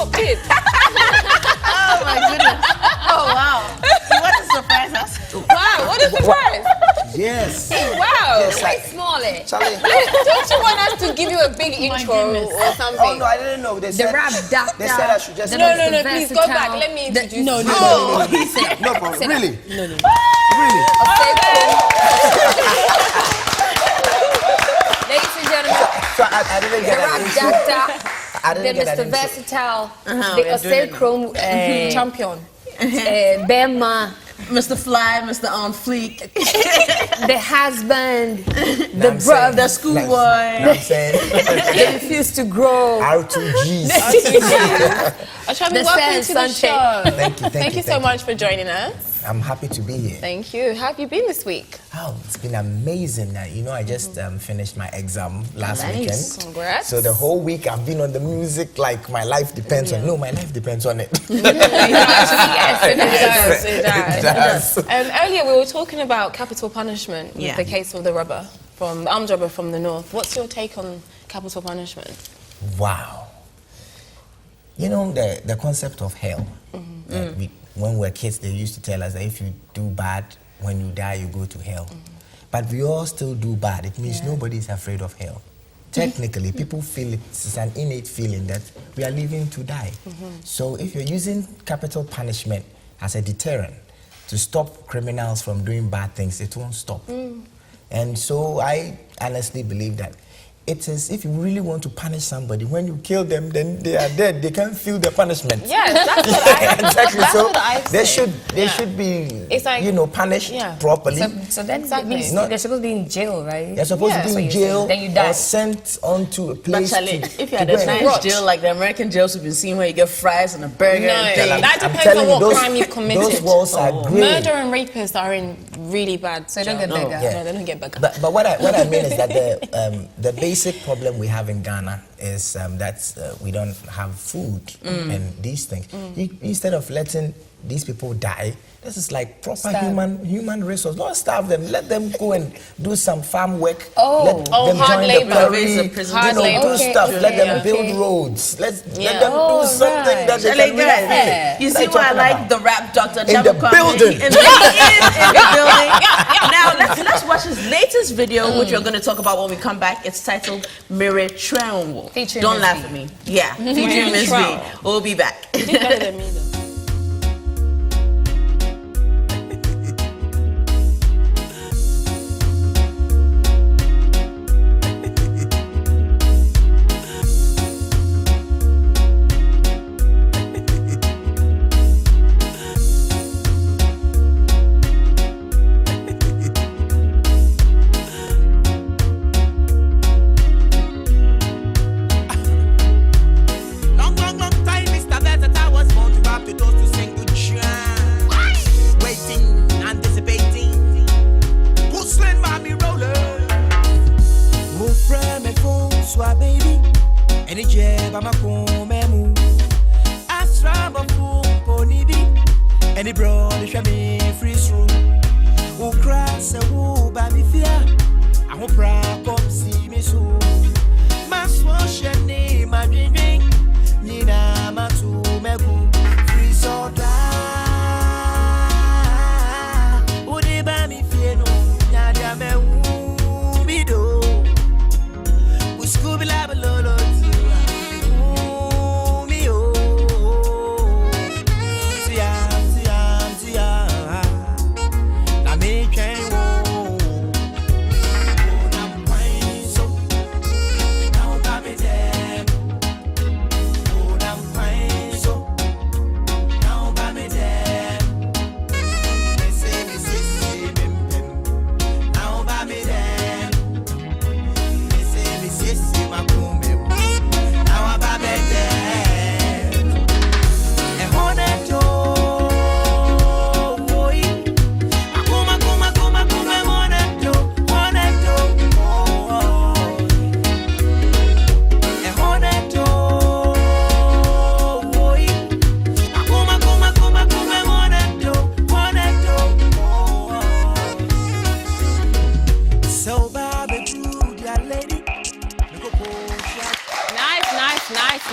popped in. Oh my goodness. Oh wow. You want to surprise us? Wow, what a surprise. Yes. Wow. Yes, Quite small, eh? Charlie. Don't you want us to give you a big intro or something? Oh no, I didn't know. They said, rap doctor. They said I should just. No, please go back. Let me introduce you. No. He said, no problem. Really? No. Really? Ladies and gentlemen, So I didn't get the rap that. doctor, I didn't the get Mr. that. Versatile, the we are doing Osei it now. Chrome champion, Bema, Mr. Fly, Mr. On Fleek, the husband, the the brother, the schoolboy. I'm saying they refuse to grow. R2Gs. The Ashami, welcome to the Sunshine. show. Thank you so much for joining us. I'm happy to be here. Thank you. How have you been this week? Oh, it's been amazing. You know, I just finished my exam last weekend. Congrats. So the whole week I've been on the music like my life depends on. No, my life depends on it. Yes, it does. It does. Earlier we were talking about capital punishment with Yeah. the case of the armed robber from the north. What's your take on capital punishment? Wow. You know, the concept of hell. When we were kids, they used to tell us that if you do bad, when you die, you go to hell. But we all still do bad. It means nobody is afraid of hell. Technically, people feel it's an innate feeling that we are living to die. So if you're using capital punishment as a deterrent to stop criminals from doing bad things, it won't stop. And so I honestly believe that it is, if you really want to punish somebody, when you kill them, then they are dead. They can't feel the punishment. Yes, that's what I Exactly. That's So what I they say. should be, It's like- punished Yeah. properly. So then Exactly. that means No. they're supposed to be in jail, right? They're supposed Yeah. to So be in you're saying jail then you die. or sent onto a But place Charlie, to, if you to had go a and nice rot. jail like the American jails we've been seeing where you get fries and a burger No, and things. that I'm depends telling on you, what crime you've committed. Those walls are great. Murder and rapists are in really bad. So they don't get jail. bigger. Yeah. No, they don't get bigger. But what I mean is that the basic problem we have in Ghana is that we don't have food and these things. Instead of letting these people die, this is like proper human resource. Don't starve them. Let them go and do some farm work. Let them hard join labor. the quarry, Raise the prison. Hard do labor. stuff. Okay, Let them okay. build roads. Let Yeah. them do something that they Charlie, can really guys, feel. you What see are why I talking like about? the rap doctor In the building. In the building. Now let's watch his latest video, which we're going to talk about when we come back. It's titled Mirror Triangle. Featuring Don't Miss laugh B. at me. Yeah, featuring Miss B. Triangle. We'll be back. You did better than me, though. Long time, Mr. Versatile was born to rap to those to sing good jam. Waiting, anticipating, whistling mommy roller. Mon frère, mes fonds, sois baby. And the jab, I'm a comemu. Astra, my fool, pony be. And the brother, shall be free through. Who crass a woo, baby fear. I hope I come see me soon. My swash and name, my dreaming. Nina matu megu free soda Udi ba mi fieno Nyadia me ubido Uskubi la balolo mi o Tiam Na me chen wo Na mpwain so Na uba me dem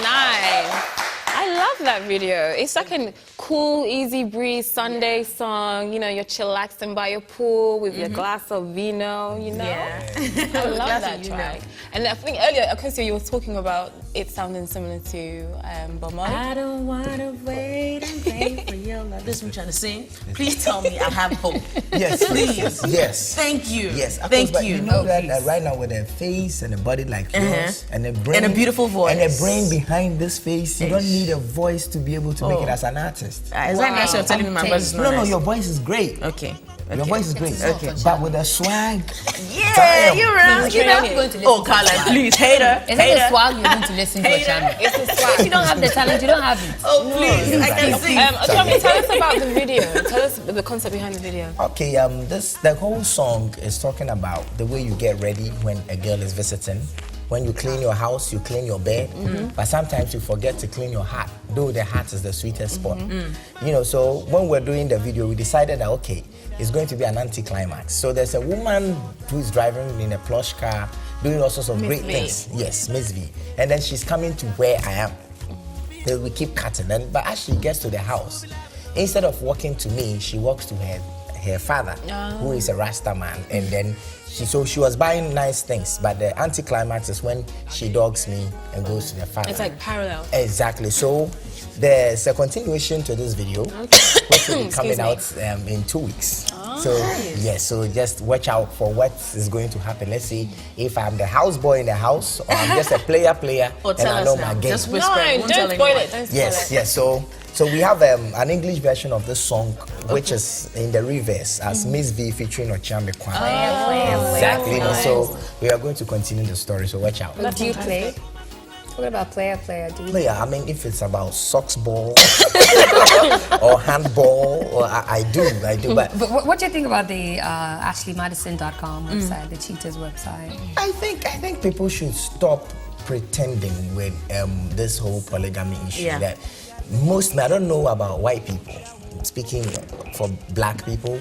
Nice. I love that video. It's like a cool, easy breeze Sunday song. You know, you're chillaxing by your pool with your glass of vino, you know? Yeah. I love that track. And I think earlier, Akosia, you were talking about it sounding similar to Bob Marley. I don't wanna wait and wait for your love. This is what I'm trying to sing. Please tell me I have hope. Yes, Please. yes. Thank you. Yes, of Thank course, but you. you know that right now with a face and a body like yours and a brain And a beautiful voice. and a brain behind this face, you don't need a voice to be able to make it as an artist. Is that nice? You're telling me my voice is not No, nice? your voice is great. Okay. Your voice is great. Okay. But with a swag. Yeah, Damn. you're right. You're not going to listen Oh, to Carla, swag. please, hater. It's not the swag you need to listen to a channel. It's the swag. If you don't have the talent, you don't have it. Oh, please, I can sing. Okyeame, tell us about the video. Tell us the concept behind the video. Okay, the whole song is talking about the way you get ready when a girl is visiting. When you clean your house, you clean your bed, but sometimes you forget to clean your heart, though the heart is the sweetest spot. You know, so when we're doing the video, we decided that, okay, it's going to be an anticlimax. So there's a woman who's driving in a plush car, doing all sorts of great things. Yes, Miss V. And then she's coming to where I am. Then we keep cutting. But as she gets to the house, instead of walking to me, she walks to her father, who is a Rasta man, and then she was buying nice things, but the anticlimax is when she dogs me and goes to the father. It's like parallel. Exactly. So there's a continuation to this video, which will be coming out in 2 weeks. So yes, so just watch out for what is going to happen. Let's see if I'm the houseboy in the house or I'm just a player, Or and tell I us know now. my game. Just whisper. No, Won't tell don't spoil anyone. it. Don't spoil Yes, it. yes. So we have an English version of this song, which is in the reverse as Miss V featuring Okyeame Kwame. Exactly. You know, so we are going to continue the story. So watch out. Do you play? What about player? Do you Player, I mean, if it's about socks ball or handball, or I do. But But what do you think about the AshleyMadison.com website, the Cheaters website? I think people should stop pretending with this whole polygamy issue. Yeah. That I don't know about white people. Speaking for black people,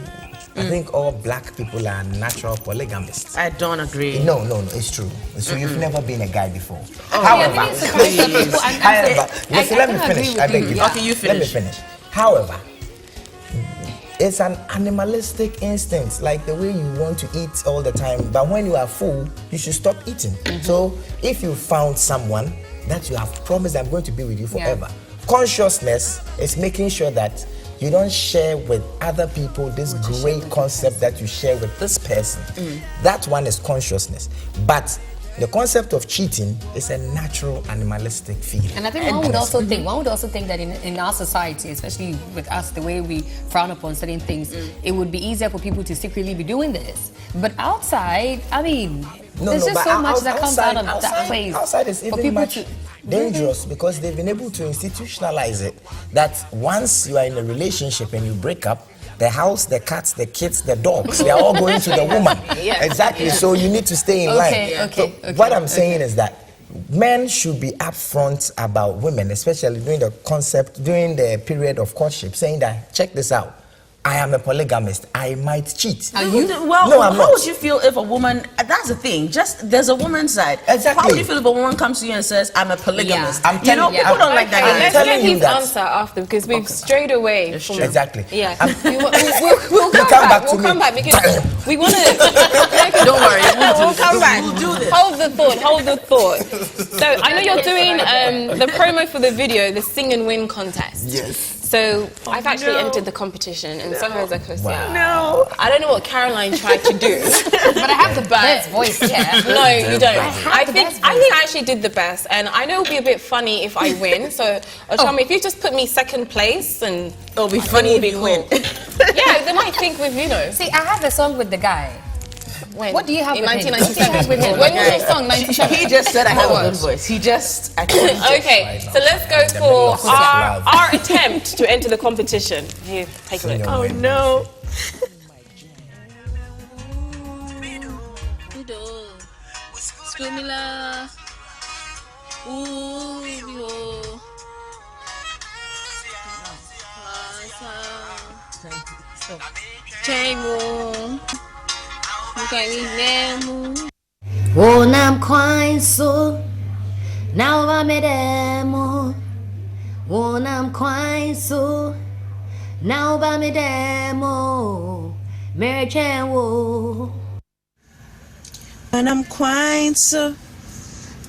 I think all black people are natural polygamists. I don't agree. No, it's true. So you've never been a guy before. However, listen, let me finish. I beg you. Okay, you Let me finish. finish. However, it's an animalistic instinct, like the way you want to eat all the time. But when you are full, you should stop eating. So if you found someone that you have promised, I'm going to be with you forever. Consciousness is making sure that you don't share with other people this great concept that you share with this person. That one is consciousness. But the concept of cheating is a natural animalistic feeling. And I think one would also think that in our society, especially with us, the way we frown upon certain things, it would be easier for people to secretly be doing this. But outside, I mean, there's just so much that comes out of that place. Outside is for even people much dangerous because they've been able to institutionalize it that once you are in a relationship and you break up, the house, the cats, the kids, the dogs, they are all going to the woman. Exactly. So you need to stay in line. So what I'm saying is that men should be upfront about women, especially during the period of courtship, saying that, check this out, I am a polygamist. I might cheat. Well, No, I'm how not. would you feel if a woman? That's the thing. Just there's a woman's side. Exactly. How would you feel if a woman comes to you and says, "I'm a polygamist"? I'm You know, telling- people don't like Okay, that. let's telling get you his that. answer after because we've strayed away from Exactly. Yeah, I'm- we'll come come back. back to We'll come me. back because we want to. Don't worry, We'll come back. We'll do this. Hold the thought. So I know you're doing the promo for the video, the Sing and Win contest. Yes. So I've actually entered the competition, and so has Akosia. Wow. No. I don't know what Caroline tried to do. But I have the best voice here. No, you don't. I the think best I actually did the best, and I know it'll be a bit funny if I win. So, Okyeame, if you just put me second place, and It'll be funny if you win. yeah, they might think with See, I have a song with the guy. When? What do you have in with him? 1997? What do you have with him? When was your song? 97. He just said I have a good voice. He just. Okay, so let's go for our attempt to enter the competition. Here, take a look. Oh no. Oh, nam kwine so now I'm a demo. When I'm crying so, now by me demo, Mary Chan wo. When I'm crying so,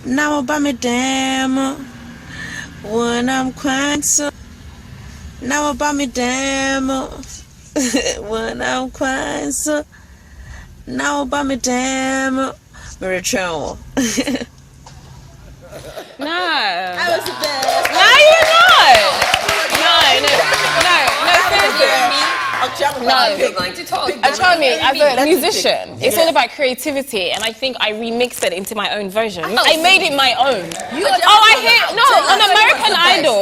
now about me damn. When I'm crying so, now about me damn. When I'm crying so, now about me damn. Mary Chan. No. I was the best. No, you're not. No, seriously. You're going to talk. Okyeame, as a musician, it's all about creativity, and I think I remixed it into my own version. I made it my own.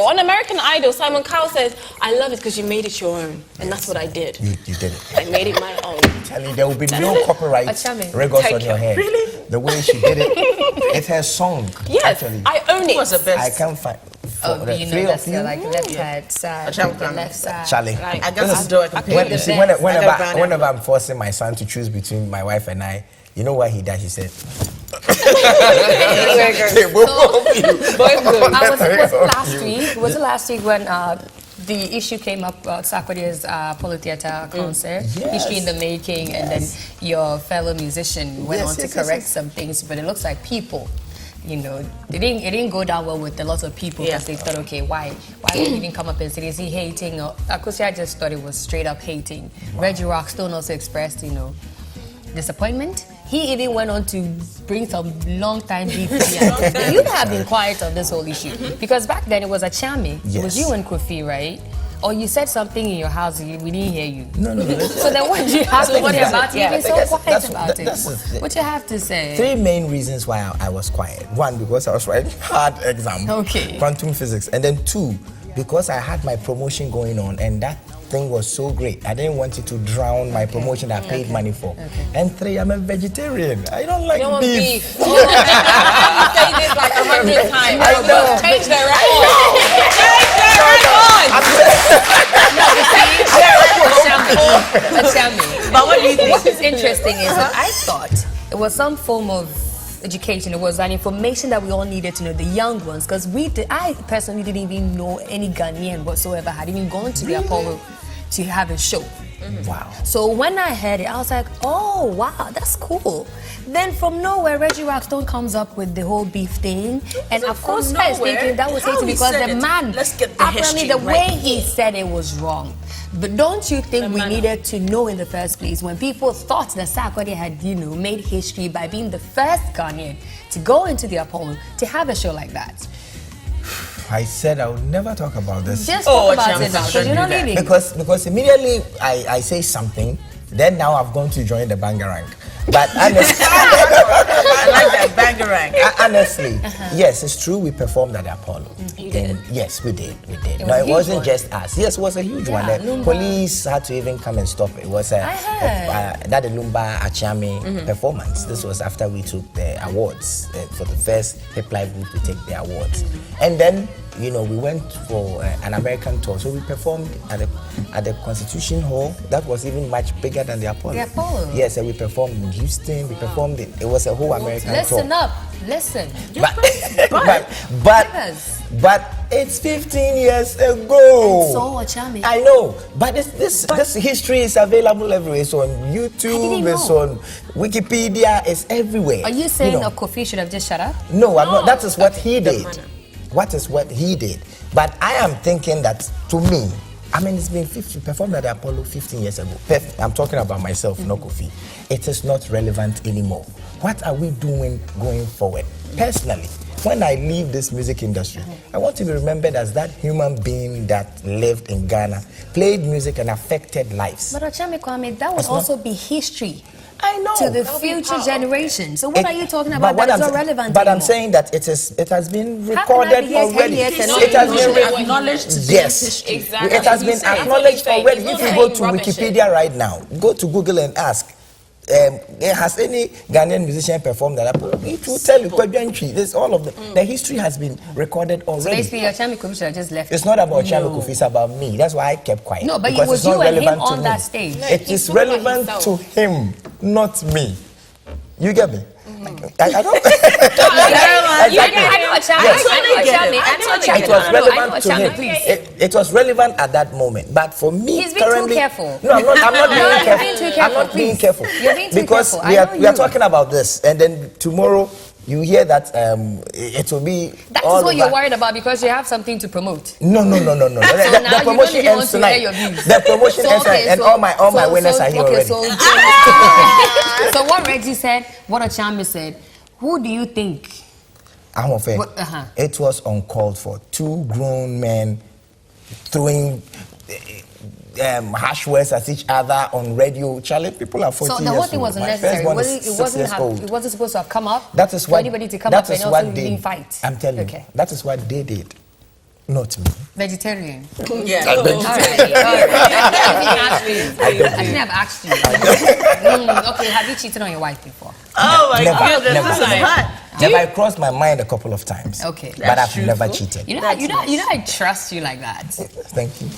On American Idol, Simon Cowell says, "I love it because you made it your own," and that's what I did. You did it. I made it my own. Charlie, there will be no copyright records on your head. Really? The way she did it, it's her song. Yes, actually. I own it. Who was the best? I can't find. Oh, the you three know, of you, like left hand side, Okyeame left side. Charlie. I got some door. Whenever I'm forcing my son to choose between my wife and I, you know what he does? He said, Was it last week when the issue came up about Sarkodie's Polytheater concert, history in the making, and then your fellow musician went on to correct some things, but it looks like people, you know, it didn't go down well with a lot of people because they thought, okay, why would he even come up and say, is he hating? Or Akosia just thought it was straight up hating. Wow. Reggie Rockstone also expressed, you know, disappointment. He even went on to bring some long time beef. You have been quiet on this whole issue because back then it was Okyeame. It was you and Kofi, right? Or you said something in your house, we didn't hear you. No. So then what do you have to say about it? You've been so quiet about it. What you have to say? 3 main reasons why I was quiet. 1, because I was writing hard exam, quantum physics. And then 2, because I had my promotion going on and that thing was so great. I didn't want it to drown my promotion I paid money for. And 3, I'm a vegetarian. I don't like beef. You say this like 100 times. I know. Change the But what do you think? What is interesting is that I thought it was some form of education. It was an information that we all needed to know, the young ones, because I personally didn't even know any Ghanaian whatsoever had even gone to the Apollo to have a show. Wow. So when I heard it, I was like, oh, wow, that's cool. Then from nowhere, Reggie Rockstone comes up with the whole beef thing. And of course, I was thinking that was hating because the man, apparently the way he said it was wrong. But don't you think we needed to know in the first place when people thought that Sarkodie had, you know, made history by being the first Ghanaian to go into the Apollo to have a show like that? I said I would never talk about this. Just talk about it now, because you're not leaving. Because immediately I say something, then now I've gone to join the Bangarang. But honestly, I like that Bangarang. Honestly, yes, it's true. We performed at the Apollo. You did? Yes, we did. No, it wasn't just us. Yes, it was a huge one. The Lumba. police had to even come and stop it. It was that the Lumba Okyeame performance. This was after we took the awards for the first hip life group to take the awards, and then we went for an American tour. So we performed at the Constitution Hall. That was even much bigger than the Apollo. The Apollo. Yes, and we performed in Houston. We performed it. It was a whole American tour. Listen up. Listen. But it's 15 years ago. So Okyeame. I know, but this history is available everywhere. It's on YouTube, it's on Wikipedia, it's everywhere. Are you saying Kofi should have just shut up? No, I'm not. That is what he did. What is what he did? But I am thinking that, to me, I mean, it's been 50, performed at the Apollo 15 years ago. I'm talking about myself, not Kofi. It is not relevant anymore. What are we doing going forward? Personally, when I leave this music industry, I want to be remembered as that human being that lived in Ghana, played music and affected lives. But Okyeame Kwame, that would also be history. I know. To the future generation. So what are you talking about that is not relevant But anymore? I'm saying that it has been recorded already. It has been acknowledged. Yes, history. Exactly. It has been acknowledged already. If you go to Wikipedia right now, go to Google and ask, has any Ghanaian musician performed that? It will tell you. There's all of the history has been recorded already. So basically, Okyeame Kwame should have just left. It's not about Okyeame Kofi, it's about me. That's why I kept quiet. No, but it because was it's not you and him relevant to on me. that stage. It is relevant to him, not me. You get me? I don't. It was relevant to him. It was relevant at that moment, but for me, he's being too careful. No, I'm not being careful. Being too careful. I'm not being careful. You're being too because careful. we are talking about this, and then tomorrow you hear that it will be. That is what you're worried about because you have something to promote. No. The promotion ends tonight. The promotion ends tonight, and all my winners are here already. So what Reggie said, what Okyeame said, who do you think? It was uncalled for. Two grown men throwing harsh words at each other on radio. Charlie, people are 40 years old. So the whole thing wasn't necessary. It wasn't supposed to have come up for anybody to come up and also didn't fight. I'm telling you, that is what they did. Not me. Vegetarian. Yeah. All right. I think I've asked you. Okay, have you cheated on your wife before? Oh my goodness, this is hot. I crossed my mind a couple of times. Okay. But I've never cheated. You know, I trust you like that. Thank you.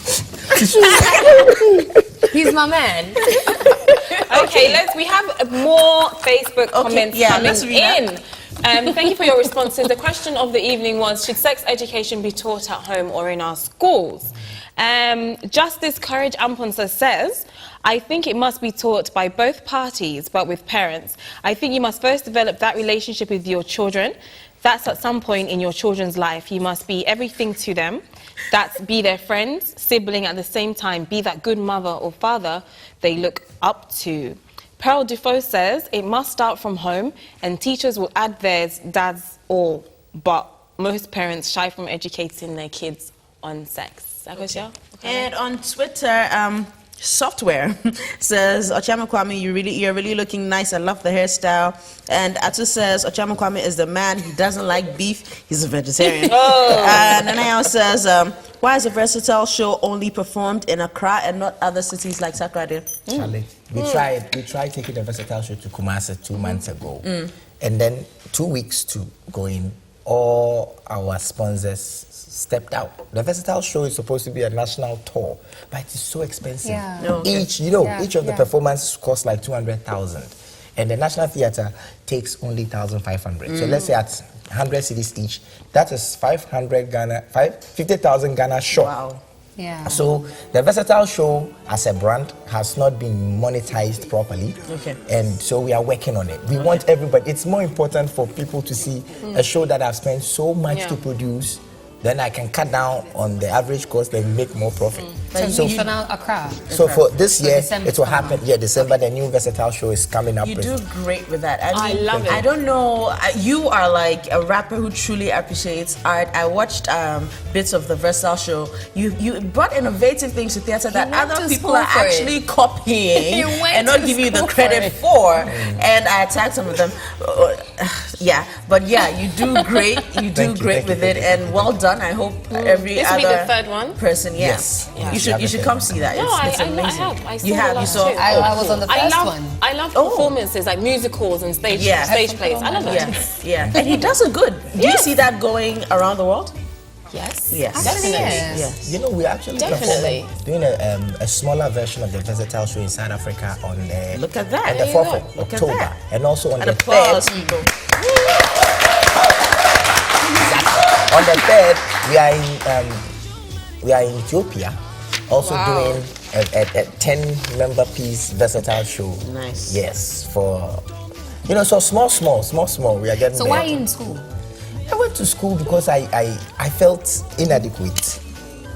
He's my man. Okay, we have more Facebook comments coming in. Thank you for your responses. The question of the evening was, should sex education be taught at home or in our schools? Justice Courage Amponsa says, I think it must be taught by both parties, but with parents. I think you must first develop that relationship with your children. That's at some point in your children's life. You must be everything to them. That's be their friends, sibling at the same time, be that good mother or father they look up to. Pearl Defoe says it must start from home and teachers will add theirs, dads, all. But most parents shy from educating their kids on sex. Okay. And on Twitter, Software says, Okyeame Kwame, you're really looking nice. I love the hairstyle. And Atu says, Okyeame Kwame is the man. He doesn't like beef. He's a vegetarian. And Nanayao says, why is a versatile show only performed in Accra and not other cities like Sakrade? Charlie, we tried taking the versatile show to Kumasi 2 months ago. And then 2 weeks to go in, all our sponsors stepped out. The versatile show is supposed to be a national tour, but it's so expensive. Yeah. Each of the performances costs like 200,000, and the National Theatre takes only 1,500. So let's say at 100 cedis each, that is 50,000 Ghana short. Wow. Yeah. So the versatile show as a brand has not been monetized properly. Okay. And so we are working on it. We want everybody. It's more important for people to see a show that I've spent so much to produce. Then I can cut down on the average cost and make more profit. So for now, Accra. So for this year, December it will happen. Yeah, December, the new versatile show is coming up. You do great with that. I love it. I don't know. You are like a rapper who truly appreciates art. I watched bits of the versatile show. You brought innovative things to theater that other people are actually copying and not giving you the credit for. And I attacked some of them. But you do great. You do great with it, and well done. I hope every this other will be the third one. person. Yes. You should come see that. No, it's amazing. I saw. I was on the first one. I love performances like musicals and stage plays. I love it. Yeah. And he does it good. Do you see that going around the world? Yes. Definitely. Yes. You know, we're actually doing a smaller version of the versatile show in South Africa on the Look at that. on the 4th of October, and also on the 3rd. On the 3rd, we are in Ethiopia, also doing a 10-member piece versatile show. Nice. Yes, for so small. We are getting. So why are you in school? I went to school because I felt inadequate.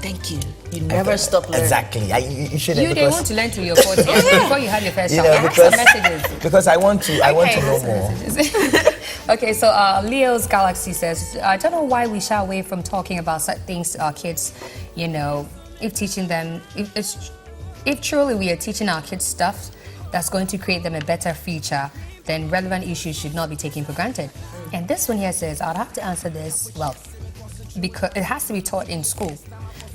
Thank you. You never stop learning. Exactly. You shouldn't. You didn't want to learn till you're 40 before you had your first child. Because I want to know more. Okay, so Leo's Galaxy says, I don't know why we shy away from talking about such things to our kids. If teaching them, if truly we are teaching our kids stuff that's going to create them a better future, then relevant issues should not be taken for granted. And this one here says, I'd have to answer this, because it has to be taught in school.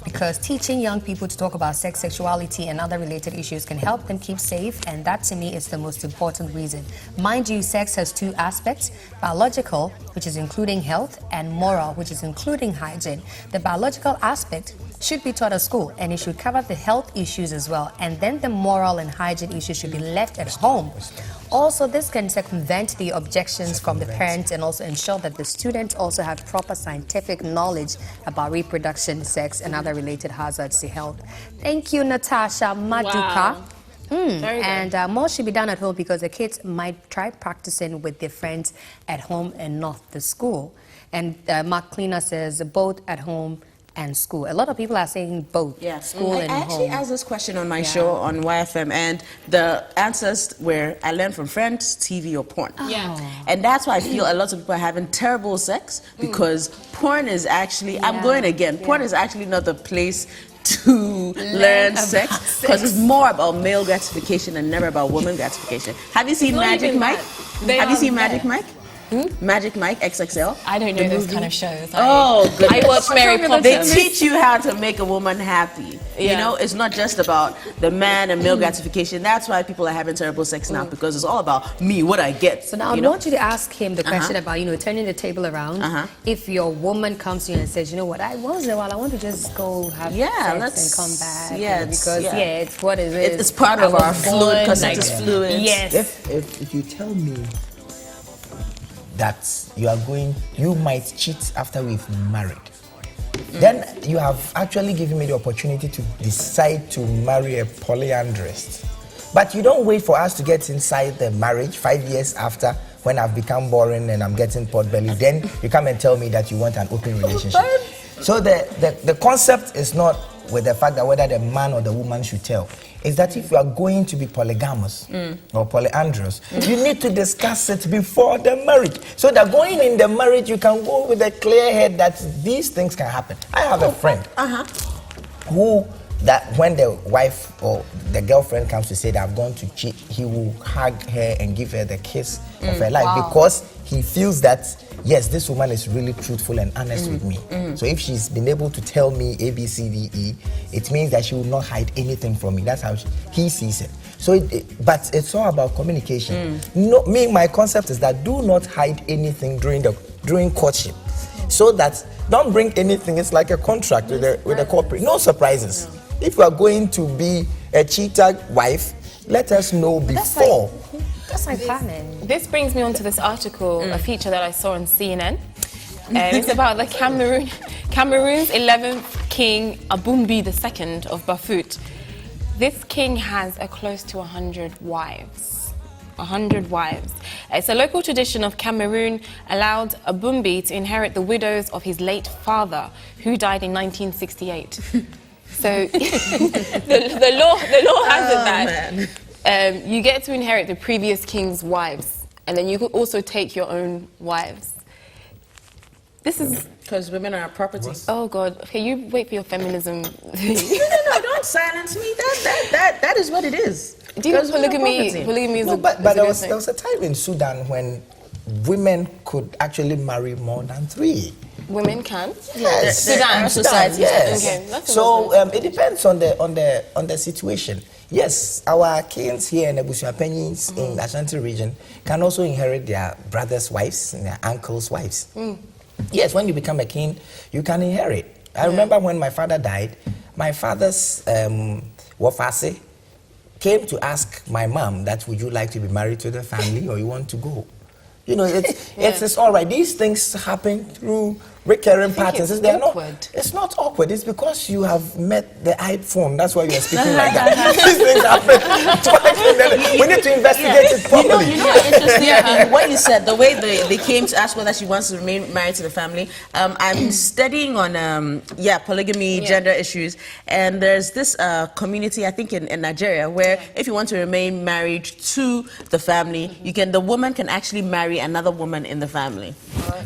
Because teaching young people to talk about sex, sexuality, and other related issues can help them keep safe, and that to me is the most important reason. Mind you, sex has two aspects, biological which is including health, and moral, which is including hygiene. The biological aspect should be taught at school, and it should cover the health issues as well. And then the moral and hygiene issues should be left at home. Also, this can circumvent the objections from the parents and also ensure that the students also have proper scientific knowledge about reproduction, sex, and other related hazards to health. Thank you, Natasha Maduka. Wow. And more should be done at home because the kids might try practicing with their friends at home and not the school. And Mark Cleaner says both at home and school. A lot of people are saying both, school and home. I actually asked this question on my show on YFM, and the answers were I learned from friends, TV, or porn. And that's why I feel a lot of people are having terrible sex because porn is actually, I'm going again, porn is actually not the place to learn sex because it's more about male gratification and never about woman gratification. Have you seen Magic Mike? Have you seen Magic Mike? Magic Mike XXL. I don't know those kind of shows. Oh, good. I watch Mary Poppins. They teach you how to make a woman happy. You know, it's not just about the man and male gratification. That's why people are having terrible sex now because it's all about me, what I get. So now I want you to ask him the question about, turning the table around. If your woman comes to you and says, you know what, once in a while I want to just go have sex and come back. Because it's what it is. It's part of our fluid because it is fluid. Yes. If you tell me that you might cheat after we've married, then you have actually given me the opportunity to decide to marry a polyandrist. But you don't wait for us to get inside the marriage 5 years after, when I've become boring and I'm getting pot belly. Then you come and tell me that you want an open relationship. So the concept is not with the fact that whether the man or the woman should tell. Is that if you are going to be polygamous or polyandrous, you need to discuss it before the marriage. So that going in the marriage, you can go with a clear head that these things can happen. I have a friend who, that when the wife or the girlfriend comes to say that I'm going to cheat, he will hug her and give her the kiss of her life because he feels that, yes, this woman is really truthful and honest with me. So if she's been able to tell me A, B, C, D, E, it means that she will not hide anything from me. That's how he sees it. So, but it's all about communication. No, my concept is that do not hide anything during courtship. So that don't bring anything. It's like a contract with a corporate. No surprises. If you are going to be a cheater wife, let us know before. That's like planning. This brings me on to this article, a feature that I saw on CNN. It's about the Cameroon's 11th king, Abumbi II of Bafut. This king has close to 100 wives. 100 wives. It's a local tradition of Cameroon allowed Abumbi to inherit the widows of his late father, who died in 1968. So the law has it that you get to inherit the previous king's wives, and then you could also take your own wives. This is because women are property. Oh God! Okay, you wait for your feminism. No, don't silence me. That is what it is. Do you know polygamy is but there was a time in Sudan when women could actually marry more than 3. Women can? Yes. Sudan society. Yes. Okay, so it depends on the situation. Yes, our kings here in the Busuapenyins in the Ashanti region can also inherit their brothers' wives and their uncles' wives. Yes, when you become a king, you can inherit. I remember when my father died, my father's wafase came to ask my mom that would you like to be married to the family or you want to go? You know, it's all right. These things happen through recurring patterns. It's awkward. It's not awkward. It's because you have met the iPhone. That's why you're speaking like that. These things happen. We need to investigate it properly. You know what's interesting? What you said, the way they came to ask whether she wants to remain married to the family. I'm studying on polygamy, gender issues, and there's this community, I think in Nigeria, where if you want to remain married to the family, the woman can actually marry another woman in the family.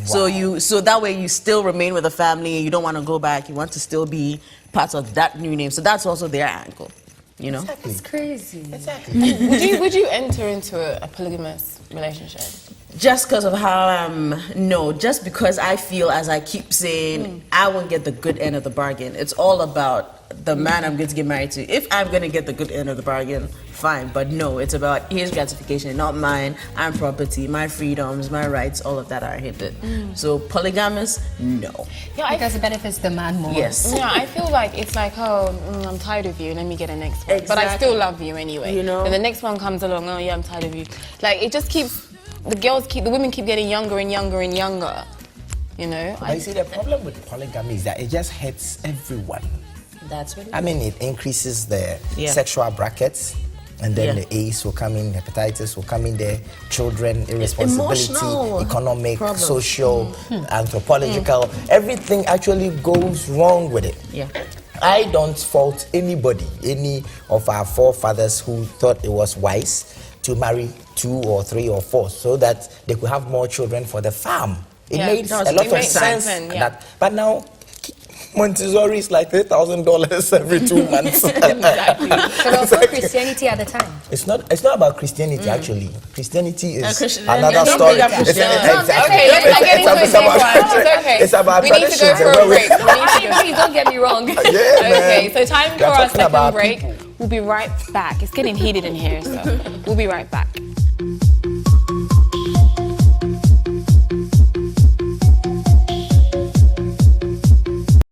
Wow. So that way you still remain with the family, you don't want to go back, you want to still be part of that new name. So that's also their angle, you know? That's crazy. Exactly. Would you enter into a polygamous relationship? Just because of how no, just because I feel, as I keep saying, I won't get the good end of the bargain. It's all about the man I'm going to get married to. If I'm going to get the good end of the bargain, fine. But no, it's about his gratification, not mine. I'm property, my freedoms, my rights, all of that are hindered. So polygamous, no. Yeah, because it benefits the man more. Yes. Yeah, I feel like it's like, oh, I'm tired of you, let me get a next one. But I still love you anyway. You know? And the next one comes along, oh yeah, I'm tired of you. Like, it just keeps, the women keep getting younger and younger and younger. You know? But you see, the problem with polygamy is that it just hurts everyone. That's what it is. I mean, it increases the sexual brackets, and then the AIDS will come in, hepatitis will come in there, children, irresponsibility, emotional economic, problems. social, anthropological, everything actually goes wrong with it. Yeah. I don't fault anybody, any of our forefathers who thought it was wise to marry 2 or 3 or 4 so that they could have more children for the farm. It made a lot of sense. But now, Montessori is like $3,000 every 2 months. Exactly. But also Christianity at the time. It's not about Christianity actually. Christianity is Christianity. another story. It's about we need to go for a break. Please don't get me wrong. Okay, so time for our second break. We'll be right back. It's getting heated in here, so we'll be right back.